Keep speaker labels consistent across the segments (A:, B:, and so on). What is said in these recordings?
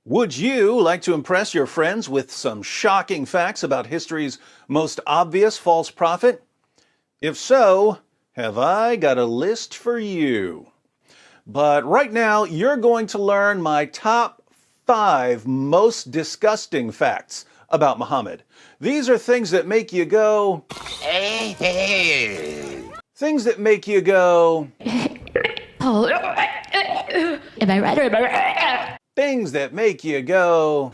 A: Would you like to impress your friends with some shocking facts about history's most obvious false prophet? If so, have I got a list for you. But right now, you're going to learn my top 5 most disgusting facts about Muhammad. These are things that make you go... Things that make you go...
B: Oh, am I right or am I right?
A: Things that make you go...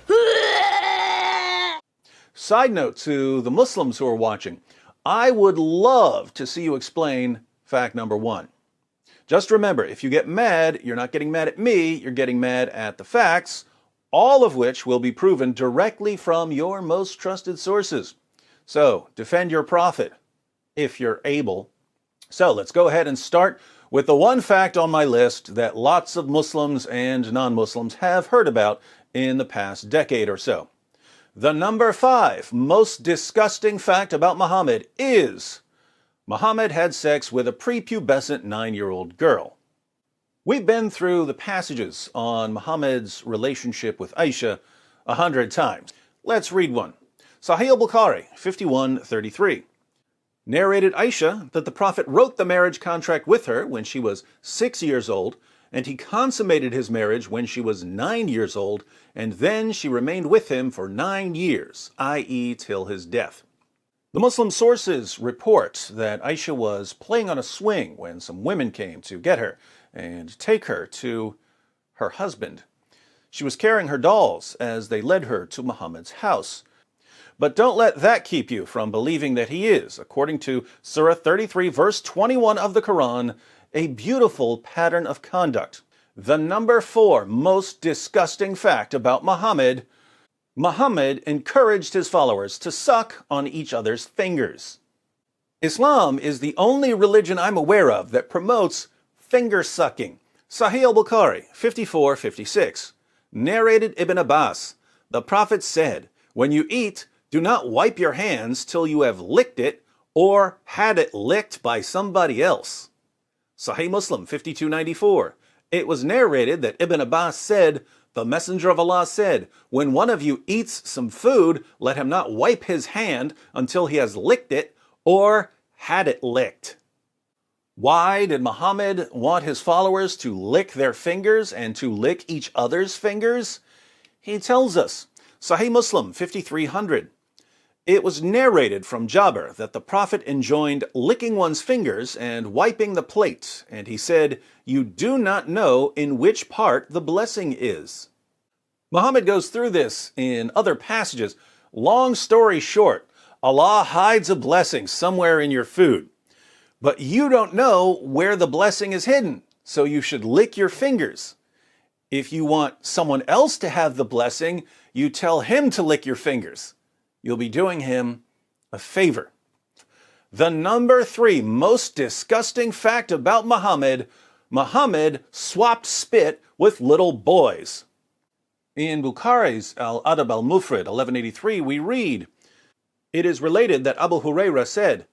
A: Side note to the Muslims who are watching, I would love to see you explain fact number 1. Just remember, if you get mad, you're not getting mad at me, you're getting mad at the facts, all of which will be proven directly from your most trusted sources. So, defend your prophet, if you're able. So, let's go ahead and start with the one fact on my list that lots of Muslims and non-Muslims have heard about in the past decade or so. The number 5 most disgusting fact about Muhammad is Muhammad had sex with a prepubescent 9-year-old girl. We've been through the passages on Muhammad's relationship with Aisha 100 times. Let's read one. Sahih al-Bukhari 51:33. Narrated Aisha that the Prophet wrote the marriage contract with her when she was 6 years old, and he consummated his marriage when she was 9 years old, and then she remained with him for 9 years, i.e. till his death. The Muslim sources report that Aisha was playing on a swing when some women came to get her and take her to her husband. She was carrying her dolls as they led her to Muhammad's house. But don't let that keep you from believing that he is, according to Surah 33, verse 21 of the Quran, a beautiful pattern of conduct. The number 4 most disgusting fact about Muhammad: Muhammad encouraged his followers to suck on each other's fingers. Islam is the only religion I'm aware of that promotes finger sucking. Sahih al-Bukhari 54:56. Narrated Ibn Abbas, the Prophet said, "When you eat, do not wipe your hands till you have licked it or had it licked by somebody else." Sahih Muslim 52:94. It was narrated that Ibn Abbas said, "The Messenger of Allah said, when one of you eats some food, let him not wipe his hand until he has licked it or had it licked." Why did Muhammad want his followers to lick their fingers and to lick each other's fingers? He tells us, Sahih Muslim 5300. It was narrated from Jabir that the Prophet enjoined licking one's fingers and wiping the plate, and he said, "You do not know in which part the blessing is." Muhammad goes through this in other passages. Long story short, Allah hides a blessing somewhere in your food, but you don't know where the blessing is hidden, so you should lick your fingers. If you want someone else to have the blessing, you tell him to lick your fingers. You'll be doing him a favor. The number 3 most disgusting fact about Muhammad: Muhammad swapped spit with little boys. In Bukhari's Al-Adab al-Mufrad 1183 we read, it is related that Abu Hurairah said,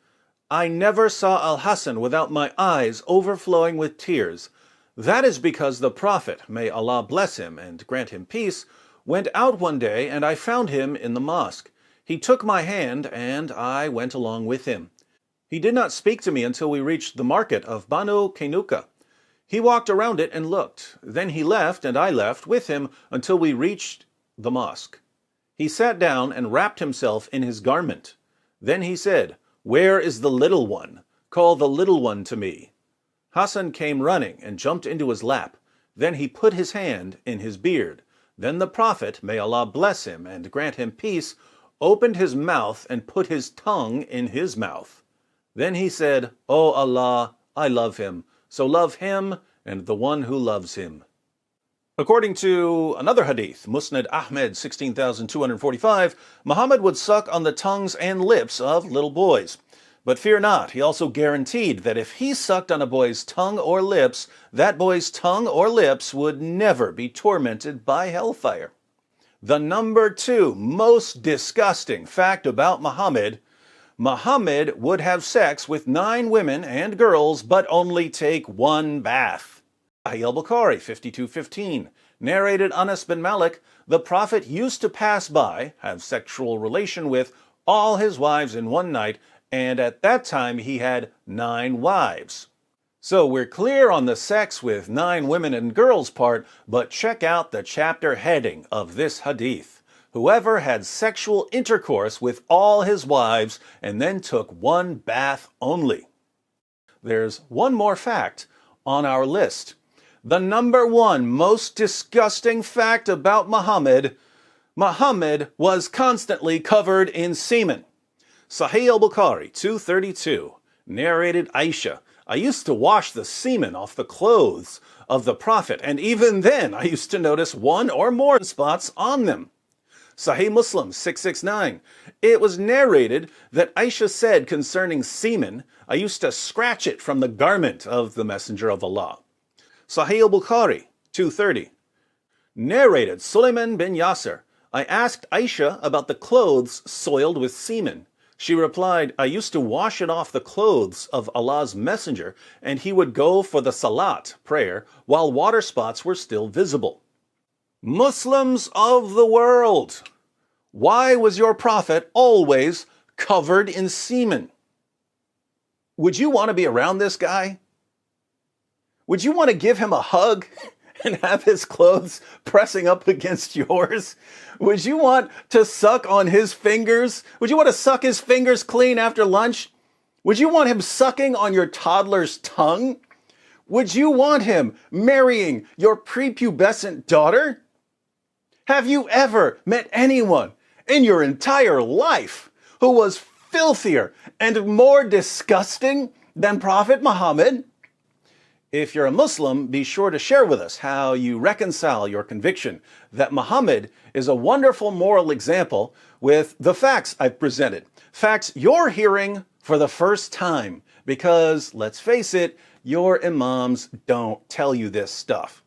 A: "I never saw Al-Hasan without my eyes overflowing with tears. That is because the Prophet, may Allah bless him and grant him peace, went out one day and I found him in the mosque. He took my hand and I went along with him. He did not speak to me until we reached the market of Banu Kainuka. He walked around it and looked. Then he left and I left with him until we reached the mosque. He sat down and wrapped himself in his garment. Then he said, 'Where is the little one? Call the little one to me.' Hassan came running and jumped into his lap. Then he put his hand in his beard. Then the Prophet, may Allah bless him and grant him peace, opened his mouth and put his tongue in his mouth. Then he said, 'O Allah, I love him, so love him and the one who loves him.'" According to another hadith, Musnad Ahmed 16245, Muhammad would suck on the tongues and lips of little boys. But fear not, he also guaranteed that if he sucked on a boy's tongue or lips, that boy's tongue or lips would never be tormented by hellfire. The number 2 most disgusting fact about Muhammad: Muhammad would have sex with 9 women and girls, but only take 1 bath. Sahih al-Bukhari 52:15. Narrated Anas bin Malik, the Prophet used to pass by, have sexual relation with all his wives in one night, and at that time he had 9 wives. So we're clear on the sex with 9 women and girls part, but check out the chapter heading of this hadith. Whoever had sexual intercourse with all his wives and then took 1 bath only. There's one more fact on our list. The number 1 most disgusting fact about Muhammad was constantly covered in semen. Sahih al-Bukhari 232, narrated Aisha, I used to wash the semen off the clothes of the Prophet, and even then I used to notice 1 or more spots on them. Sahih Muslim 669, it was narrated that Aisha said concerning semen, I used to scratch it from the garment of the Messenger of Allah. Sahih al-Bukhari 230, narrated Sulaiman bin Yasir, I asked Aisha about the clothes soiled with semen. She replied, I used to wash it off the clothes of Allah's messenger, and he would go for the salat, prayer, while water spots were still visible. Muslims of the world, why was your prophet always covered in semen? Would you want to be around this guy? Would you want to give him a hug and have his clothes pressing up against yours? Would you want to suck on his fingers? Would you want to suck his fingers clean after lunch? Would you want him sucking on your toddler's tongue? Would you want him marrying your prepubescent daughter? Have you ever met anyone in your entire life who was filthier and more disgusting than Prophet Muhammad? If you're a Muslim, be sure to share with us how you reconcile your conviction that Muhammad is a wonderful moral example with the facts I've presented. Facts you're hearing for the first time because, let's face it, your imams don't tell you this stuff.